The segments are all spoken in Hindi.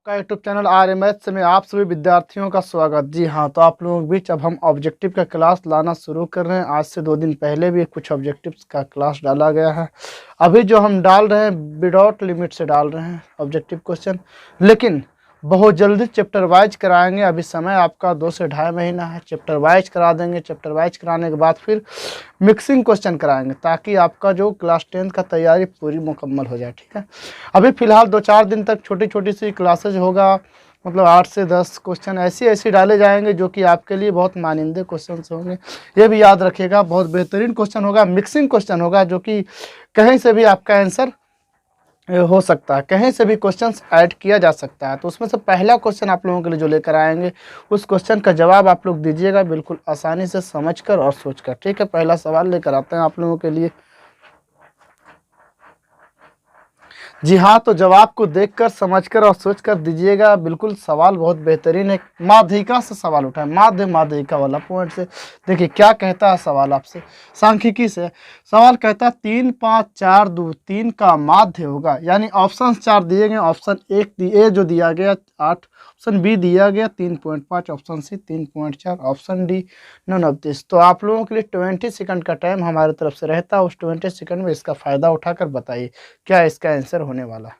का यूट्यूब चैनल RMH में आप सभी विद्यार्थियों का स्वागत। जी हाँ, तो आप लोगों के बीच अब हम ऑब्जेक्टिव का क्लास लाना शुरू कर रहे हैं। आज से 2 दिन पहले भी कुछ ऑब्जेक्टिव्स का क्लास डाला गया है। अभी जो हम डाल रहे हैं विदाउट लिमिट से डाल रहे हैं ऑब्जेक्टिव क्वेश्चन, लेकिन बहुत जल्दी चैप्टर वाइज कराएंगे। अभी समय आपका 2 से ढाई महीना है, चैप्टर वाइज करा देंगे। चैप्टर वाइज कराने के बाद फिर मिक्सिंग क्वेश्चन कराएंगे ताकि आपका जो क्लास 10 का तैयारी पूरी मुकम्मल हो जाए। ठीक है, अभी फिलहाल 2-4 दिन तक छोटी छोटी सी क्लासेज होगा, मतलब 8 से 10 क्वेश्चन ऐसे डाले जाएंगे जो कि आपके लिए बहुत मानिंदे क्वेश्चन होंगे। ये भी याद रखिएगा, बहुत बेहतरीन क्वेश्चन होगा, मिक्सिंग क्वेश्चन होगा जो कि कहीं से भी आपका आंसर हो सकता है, कहीं से भी क्वेश्चंस ऐड किया जा सकता है। तो उसमें से पहला क्वेश्चन आप लोगों के लिए जो लेकर आएंगे, उस क्वेश्चन का जवाब आप लोग दीजिएगा बिल्कुल आसानी से समझकर और सोचकर। ठीक है, पहला सवाल लेकर आते हैं आप लोगों के लिए। जी हाँ, तो जवाब को देखकर समझकर और सोचकर दीजिएगा। बिल्कुल सवाल बहुत बेहतरीन है, माध्यिका से सवाल उठा है, माध्यिका वाला पॉइंट से। देखिए क्या कहता है सवाल आपसे, सांख्यिकी से सवाल कहता है 3 5 4 2 3 का माध्य होगा। यानी ऑप्शन 4 दिए गए, ऑप्शन ए जो दिया गया 8, ऑप्शन बी दिया गया 3.5, option C 3.4, option D none of this. तो आप लोगों के लिए 20 सेकंड का टाइम हमारी तरफ से रहता है। उस 20 सेकंड में इसका फायदा उठाकर बताइए क्या इसका आंसर होने वाला है।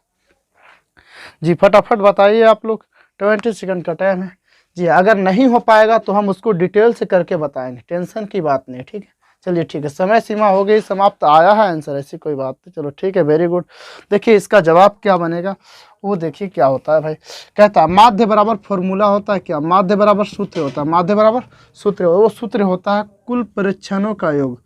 जी फटाफट बताइए आप लोग, 20 सेकंड का टाइम है। जी अगर नहीं हो पाएगा तो हम उसको डिटेल से करके बताएंगे, टेंशन की बात नहीं। ठीक है, चलिए ठीक है, समय सीमा हो गई समाप्त, आया है आंसर, ऐसी कोई बात नहीं। चलो ठीक है, वेरी गुड। देखिए इसका जवाब क्या बनेगा, वो देखिए क्या होता है भाई। कहता है माध्य बराबर फॉर्मूला होता है क्या, माध्य बराबर सूत्र होता है, माध्य बराबर सूत्र, वो सूत्र होता है कुल परीक्षणों का योग।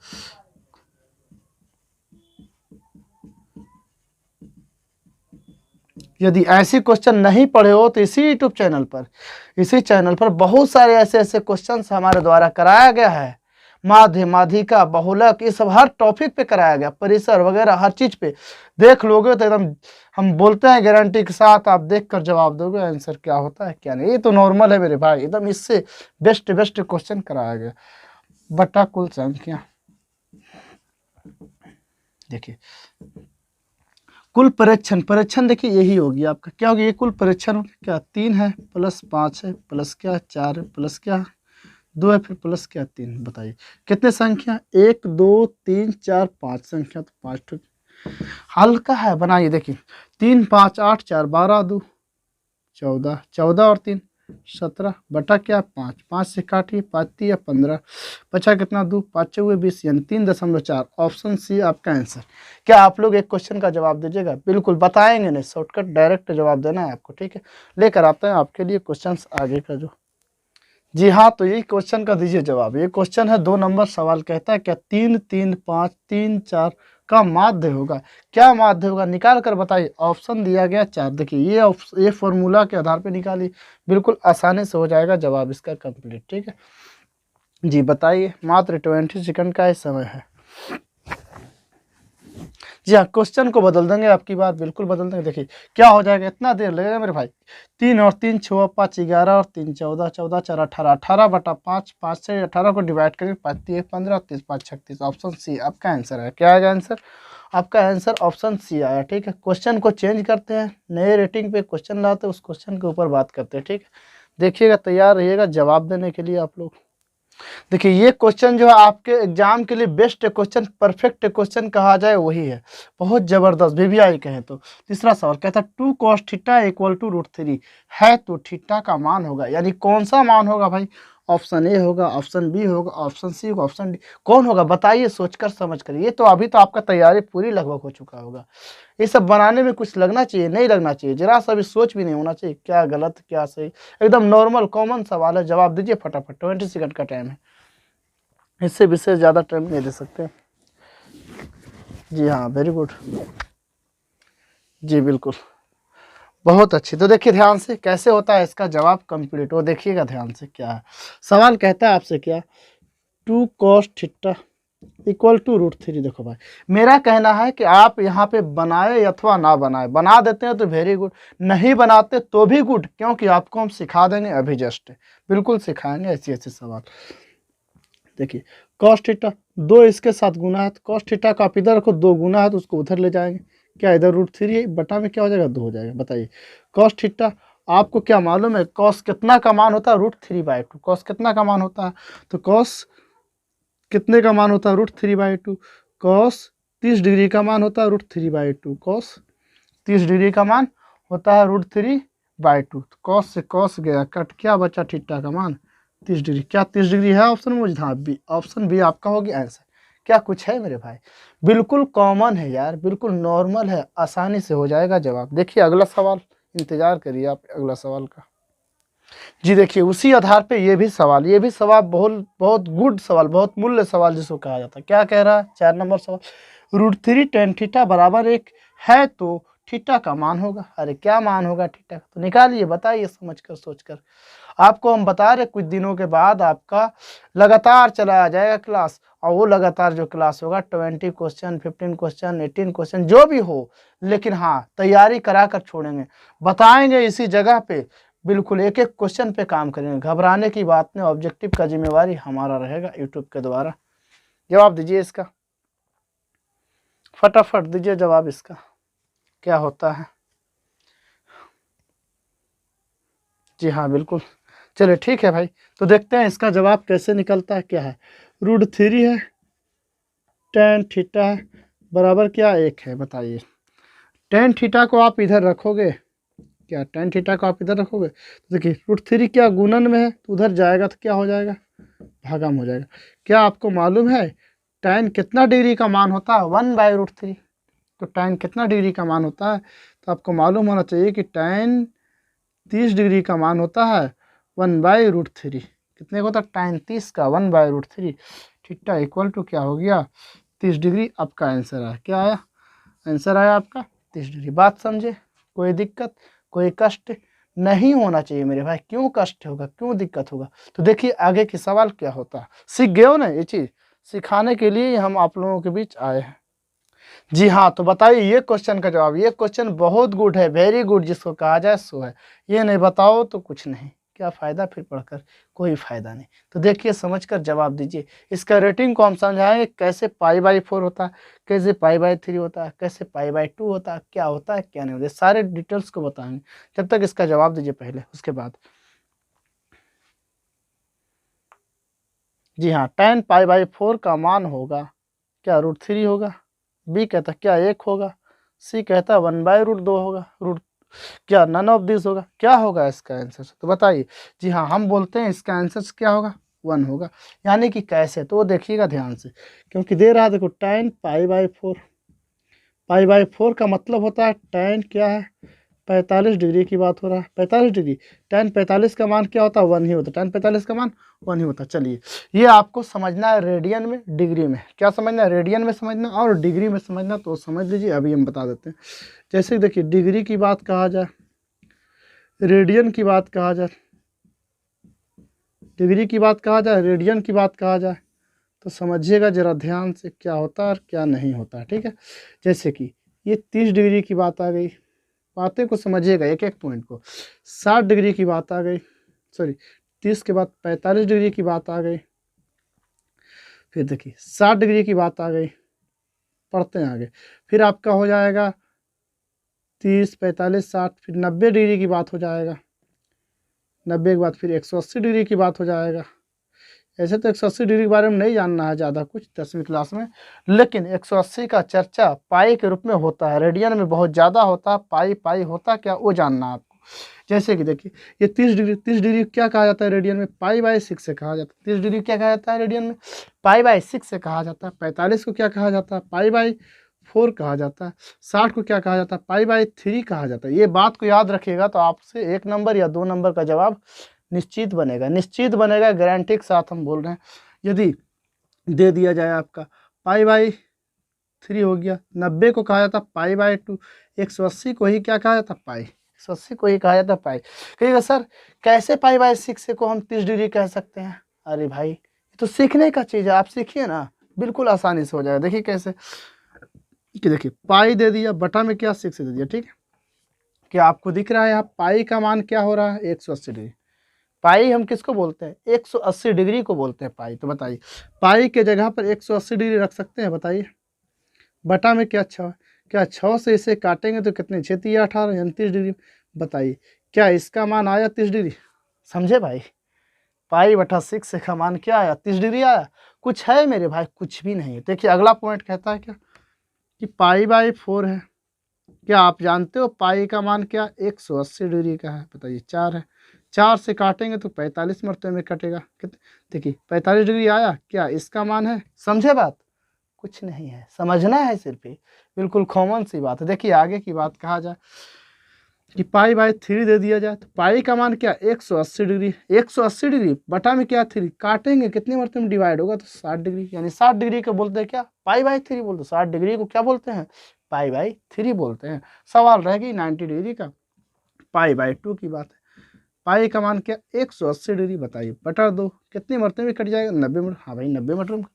यदि ऐसे क्वेश्चन नहीं पढ़े हो तो इसी यूट्यूब चैनल पर, इसी चैनल पर बहुत सारे ऐसे क्वेश्चंस हमारे द्वारा कराया गया है। माध्य, माध्यिका, बहुलक, ये सब हर टॉपिक पे कराया गया, परिसर वगैरह हर चीज पे देख लोगे तो एकदम हम बोलते हैं गारंटी के साथ आप देखकर जवाब दोगे आंसर क्या होता है क्या नहीं। ये तो नॉर्मल है मेरे भाई, एकदम इससे बेस्ट क्वेश्चन कराया गया। बटा कुल संख्या, देखिए कुल परीक्षण देखिए यही होगी आपका, क्या होगी ये कुल परीक्षण क्या 3 है प्लस 5 है प्लस क्या 4 है प्लस क्या 2 है फिर प्लस क्या 3। बताइए कितने संख्या, 1 2 3 4 5 संख्या, तो 5 हल्का है। बनाइए देखिए 3 5 8 4 12 2 14, 14 और 3 17 बटा क्या 5, 5 से काटिए 5 या 15, बचा कितना 2, 5 हुए 20 यानी 3.4। ऑप्शन सी आपका आंसर। क्या आप लोग एक क्वेश्चन का जवाब दीजिएगा, बिल्कुल बताएंगे नहीं, शॉर्टकट डायरेक्ट जवाब देना है आपको। ठीक है, लेकर आते हैं आपके लिए क्वेश्चन आगे का जो। जी हाँ, तो यही क्वेश्चन का दीजिए जवाब। ये क्वेश्चन है 2 नंबर, सवाल कहता है क्या 3 3 5 3 4 का माध्य होगा। क्या माध्य होगा निकाल कर बताइए। ऑप्शन दिया गया 4, देखिए ये फॉर्मूला के आधार पे निकालिए, बिल्कुल आसानी से हो जाएगा जवाब इसका कंप्लीट। ठीक है जी, बताइए, मात्र 20 सेकंड का ही समय है। जी हाँ, क्वेश्चन को बदल देंगे आपकी बात, बिल्कुल बदल देंगे। देखिए क्या हो जाएगा, इतना देर लगेगा मेरे भाई। 3 और 3 6 5 11 और 3 14, 14 4 18, 18 बटा 5, 5 से 18 को डिवाइड करेंगे, 5 3 15, 30 5 36। ऑप्शन सी आपका आंसर है। क्या आएगा आंसर, आपका आंसर ऑप्शन सी आया। ठीक है, क्वेश्चन को चेंज करते हैं, नए रेटिंग पे क्वेश्चन लाते हैं, उस क्वेश्चन के ऊपर बात करते हैं। ठीक है, देखिएगा, तैयार रहिएगा जवाब देने के लिए आप लोग। देखिए ये क्वेश्चन जो है आपके एग्जाम के लिए बेस्ट क्वेश्चन, परफेक्ट क्वेश्चन कहा जाए वही है, बहुत जबरदस्त VVI कहें तो। तीसरा सवाल कहता है 2 cos थीटा इक्वल टू √3 है तो थीटा का मान होगा। यानी कौन सा मान होगा भाई, ऑप्शन ए होगा, ऑप्शन बी होगा, ऑप्शन सी होगा, ऑप्शन डी, कौन होगा बताइए सोचकर समझ कर। ये तो अभी तो आपका तैयारी पूरी लगभग हो चुका होगा, ये सब बनाने में कुछ लगना चाहिए नहीं लगना चाहिए, जरा सा भी सोच भी नहीं होना चाहिए क्या गलत क्या सही, एकदम नॉर्मल कॉमन सवाल है। जवाब दीजिए फटाफट, 20 सेकंड का टाइम है, इससे विशेष ज़्यादा टाइम नहीं दे सकते। जी हाँ, वेरी गुड, जी बिल्कुल, बहुत अच्छी। तो देखिए ध्यान से कैसे होता है इसका जवाब कंप्लीट, वो देखिएगा ध्यान से क्या है। सवाल कहता है आपसे क्या 2 cos थीटा इक्वल टू √3। देखो भाई, मेरा कहना है कि आप यहाँ पे बनाए अथवा ना बनाए, बना देते हैं तो वेरी गुड, नहीं बनाते तो भी गुड, क्योंकि आपको हम सिखा देंगे अभी जस्ट, बिल्कुल सिखाएंगे ऐसे सवाल। देखिए cos थीटा 2 इसके साथ गुना है, तो cos थीटा का आप इधर रखो, 2 गुना है तो उसको उधर ले जाएंगे, क्या इधर √3 बटा में क्या हो जाएगा 2 हो जाएगा। बताइए cos थीटा आपको क्या मालूम है कॉस कितना का मान होता है, √3/2। कॉस कितना का मान होता है, तो कॉस कितने का मान होता है, √3/2। कॉस 30 डिग्री का मान होता है √3/2। कॉस 30 डिग्री का मान होता है √3/2। कॉस से कॉस गया कट, क्या बचा थीटा का मान 30 डिग्री। क्या 30 डिग्री है ऑप्शन में? हाँ बी, ऑप्शन बी आपका होगी आंसर। क्या कुछ है मेरे भाई? बिल्कुल कॉमन है यार, बिल्कुल नॉर्मल है, आसानी से हो जाएगा जवाब। देखिए अगला सवाल, इंतजार करिए आप अगला सवाल का। जी देखिए उसी आधार पे ये भी सवाल बहुत बहुत गुड सवाल, बहुत मूल्य सवाल जिसको कहा जाता है। क्या कह रहा है 4 नंबर सवाल, √3 tan थीटा बराबर 1 है तो थीटा का मान होगा। अरे क्या मान होगा थीटा का, तो निकालिए, बताइए समझ कर सोच कर। आपको हम बता रहे कुछ दिनों के बाद आपका लगातार चला आ जाएगा क्लास, और वो लगातार जो क्लास होगा 20 क्वेश्चन, 15 क्वेश्चन, 18 क्वेश्चन जो भी हो, लेकिन हाँ तैयारी करा कर छोड़ेंगे, बताएंगे इसी जगह पे, बिल्कुल एक एक क्वेश्चन पे काम करेंगे। घबराने की बात नहीं, ऑब्जेक्टिव का जिम्मेवारी हमारा रहेगा यूट्यूब के द्वारा। जवाब दीजिए इसका, फटाफट दीजिए जवाब इसका, क्या होता है? जी हाँ बिल्कुल, चलिए ठीक है भाई, तो देखते हैं इसका जवाब कैसे निकलता है। क्या है, √3 है, tan थीटा है, बराबर क्या 1 है, बताइए। tan थीटा को आप इधर रखोगे, क्या tan थीटा को आप इधर रखोगे तो देखिए √3 क्या गुणन में है, तो उधर जाएगा तो क्या हो जाएगा, भागम हो जाएगा। क्या आपको मालूम है tan कितना डिग्री का मान होता है, 1/√3। तो tan कितना डिग्री का मान होता है, तो आपको मालूम होना चाहिए कि tan 30 डिग्री का मान होता है 1/√3। कितने का होता है, tan 30 का 1/√3। थीटा इक्वल टू क्या हो गया, 30 डिग्री। आपका आंसर आया, क्या आया, आंसर आया आपका 30 डिग्री। बात समझे, कोई दिक्कत कोई कष्ट नहीं होना चाहिए मेरे भाई। क्यों कष्ट होगा, क्यों दिक्कत होगा? तो देखिए आगे के सवाल क्या होता है, सीख गए हो ना ये चीज़, सिखाने के लिए हम आप लोगों के बीच आए हैं। जी हाँ, तो बताइए ये क्वेश्चन का जवाब। ये क्वेश्चन बहुत गुड है, वेरी गुड जिसको कहा जाए सो है। ये नहीं बताओ तो कुछ नहीं, क्या फ़ायदा फिर पढ़कर, कोई फ़ायदा नहीं। तो देखिए समझकर जवाब दीजिए। इसका रेटिंग को हम समझाएंगे, कैसे π/4 होता है, कैसे π/3 होता है, कैसे π/2 होता है, क्या होता है क्या नहीं होता है, सारे डिटेल्स को बताएंगे। जब तक इसका जवाब दीजिए पहले, उसके बाद। जी हाँ, tan π/4 का मान होगा क्या, √3 होगा। बी कहता क्या 1 होगा। सी कहता 1/√2 होगा। रूट क्या नन ऑफ दिस होगा। क्या होगा इसका आंसर, तो बताइए। जी हाँ, हम बोलते हैं इसका आंसर क्या होगा, 1 होगा। यानी कि कैसे, तो वो देखिएगा ध्यान से, क्योंकि दे रहा है देखो tan π/4। π/4 का मतलब होता है tan क्या है, 45 डिग्री की बात हो रहा है, 45 डिग्री। tan 45 का मान क्या होता है, 1 ही होता है। tan 45 का मान 1 ही होता है। चलिए ये आपको समझना है रेडियन में, डिग्री में। क्या समझना है, रेडियन में समझना और डिग्री में समझना, तो समझ लीजिए, अभी हम बता देते हैं। जैसे देखिए डिग्री की बात कहा जाए, रेडियन की बात कहा जाए, डिग्री की बात कहा जाए, रेडियन की बात कहा जाए, तो समझिएगा ज़रा ध्यान से क्या होता है और क्या नहीं होता है, ठीक है। जैसे कि ये 30 डिग्री की बात आ गई, बातें को समझिएगा एक एक पॉइंट को। 60 डिग्री की बात आ गई, सॉरी 30 के बाद 45 डिग्री की बात आ गई, फिर देखिए 60 डिग्री की बात आ गई, पढ़ते हैं आगे। फिर आपका हो जाएगा 30, 45, 60, फिर 90 डिग्री की बात हो जाएगा। 90 के बाद फिर 180 डिग्री की बात हो जाएगा। ऐसे तो 180 डिग्री के बारे में नहीं जानना है ज़्यादा कुछ 10वीं क्लास में, लेकिन 180 का चर्चा पाई के रूप में होता है, रेडियन में बहुत ज़्यादा होता है। पाई होता क्या, वो जानना है आपको। जैसे कि देखिए ये 30 डिग्री क्या कहा जाता है रेडियन में, π/6 से कहा जाता है। 30 डिग्री क्या कहा जाता है रेडियन में, π/6 से कहा जाता है। 45 को क्या कहा जाता है, π/4 कहा जाता है। 60 को क्या कहा जाता है, π/3 कहा जाता है। ये बात को याद रखिएगा तो आपसे 1 नंबर या 2 नंबर का जवाब निश्चित बनेगा, निश्चित बनेगा, गारंटी के साथ हम बोल रहे हैं। यदि दे दिया जाए आपका π/3 हो गया, 90 को कहा जाता π/2, 180 को ही क्या कहा जाता पाई, 180 को ही कहा जाता पाई। कहिएगा सर कैसे π/6 से को हम 30 डिग्री कह सकते हैं। अरे भाई ये तो सीखने का चीज़ है, आप सीखिए ना, बिल्कुल आसानी से हो जाएगा। देखिए कैसे कि देखिए पाई दे दिया, बटा में क्या 6 दे दिया, ठीक है। क्या आपको दिख रहा है यहाँ पाई का मान क्या हो रहा है, 180 डिग्री। पाई हम किसको बोलते हैं, 180 डिग्री को बोलते हैं पाई। तो बताइए पाई के जगह पर 180 डिग्री रख सकते हैं, बताइए। बटा में क्या 6, क्या 6 से इसे काटेंगे तो कितने, 6 × 18 29 डिग्री। बताइए क्या इसका मान आया 30 डिग्री? समझे भाई, पाई बटा 6 का मान क्या आया? 30 डिग्री आया। कुछ है मेरे भाई? कुछ भी नहीं है। देखिए अगला पॉइंट कहता है क्या कि पाई बाई 4 है। क्या आप जानते हो पाई का मान क्या 180 डिग्री का है? बताइए। 4 है, 4 से काटेंगे तो 45 मरतबे में कटेगा। कितने? देखिए 45 डिग्री आया। क्या इसका मान है? समझे बात? कुछ नहीं है, समझना है सिर्फ ही, बिल्कुल कॉमन सी बात है। देखिए आगे की बात कहा जाए कि पाई बाई 3 दे दिया जाए तो पाई का मान क्या 180 डिग्री। 180 डिग्री बटा में क्या 3 काटेंगे, कितने मरतबे में डिवाइड होगा? तो 60 डिग्री, यानी 60 डिग्री को बोलते हैं क्या? पाई बाई 3 बोलते हैं। 60 डिग्री को क्या बोलते हैं? पाई बाई 3 बोलते हैं। सवाल रहेगी 90 डिग्री का, पाई बाई 2 की बात है। पाई का मान क्या 180 डिग्री, बताइए बटा 2 कितने मरतबे में कट जाएगा? 90 मिनट। हाँ भाई 90 मिनट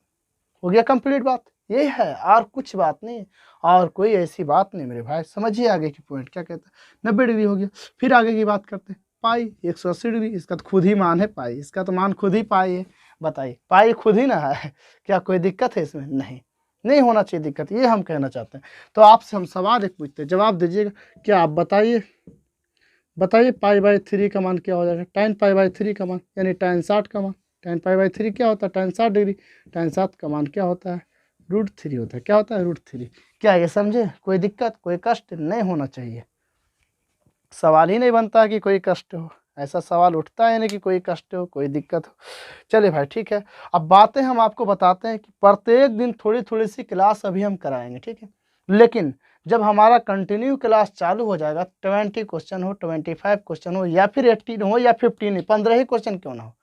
हो गया कंप्लीट बात। ये है, और कुछ बात नहीं, और कोई ऐसी बात नहीं मेरे भाई। समझिए आगे की पॉइंट क्या कहता है। 90 डिग्री हो गया। फिर आगे की बात करते हैं। पाई 180 डिग्री, इसका तो खुद ही मान है पाई, इसका तो मान खुद ही पाई है। बताइए पाई खुद ही ना है, क्या कोई दिक्कत है इसमें? नहीं, नहीं होना चाहिए दिक्कत, ये हम कहना चाहते हैं। तो आपसे हम सवाल एक पूछते हैं, जवाब दीजिएगा। क्या आप बताइए, बताइए पाई बाई 3 का मान क्या हो जाएगा? tan पाई बाई 3 का मान, यानी tan 60 का मान। tan पाई बाई 3 क्या होता है? tan 60 degree. tan 60 का मान क्या होता है? √3 होता है। क्या होता है? √3। क्या ये समझे? कोई दिक्कत, कोई कष्ट नहीं होना चाहिए। सवाल ही नहीं बनता कि कोई कष्ट हो, ऐसा सवाल उठता है नहीं कि कोई कष्ट हो, कोई दिक्कत हो। चलिए भाई ठीक है। अब बातें हम आपको बताते हैं कि प्रत्येक दिन थोड़ी थोड़ी सी क्लास अभी हम कराएंगे, ठीक है। लेकिन जब हमारा कंटिन्यू क्लास चालू हो जाएगा, 20 क्वेश्चन हो, 25 क्वेश्चन हो, या फिर 18 हो, या 15 15 ही क्वेश्चन क्यों ना हो,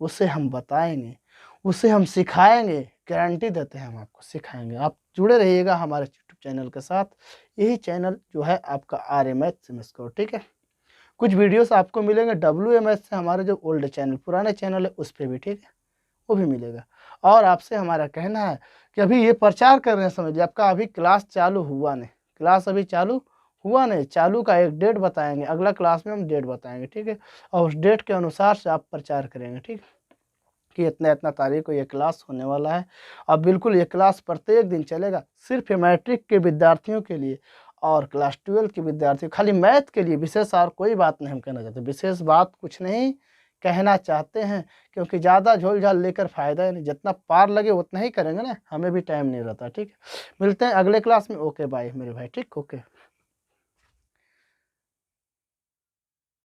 उसे हम बताएंगे, उसे हम सिखाएंगे। गारंटी देते हैं हम आपको सिखाएंगे। आप जुड़े रहिएगा हमारे यूट्यूब चैनल के साथ। यही चैनल जो है आपका RMH सिम स्कोर, ठीक है। कुछ वीडियोस आपको मिलेंगे WMS से, हमारे जो ओल्ड चैनल, पुराने चैनल है उस पर भी, ठीक है, वो भी मिलेगा। और आपसे हमारा कहना है कि अभी ये प्रचार कर रहे हैं, समझिए आपका अभी क्लास चालू हुआ नहीं, क्लास अभी चालू हुआ नहीं, चालू का एक डेट बताएंगे, अगला क्लास में हम डेट बताएंगे, ठीक है। और उस डेट के अनुसार से आप प्रचार करेंगे, ठीक है, कि इतना इतना तारीख को ये क्लास होने वाला है। अब बिल्कुल ये क्लास प्रत्येक दिन चलेगा, सिर्फ मैट्रिक के विद्यार्थियों के लिए और क्लास 12 के विद्यार्थियों, खाली मैथ के लिए विशेष और कोई बात नहीं हम कहना चाहते, विशेष बात कुछ नहीं कहना चाहते हैं, क्योंकि ज़्यादा झोल झाल लेकर फ़ायदा है नहीं, जितना पार लगे उतना ही करेंगे ना, हमें भी टाइम नहीं रहता, ठीक है। मिलते हैं अगले क्लास में। ओके बाय मेरे भाई, ठीक, ओके।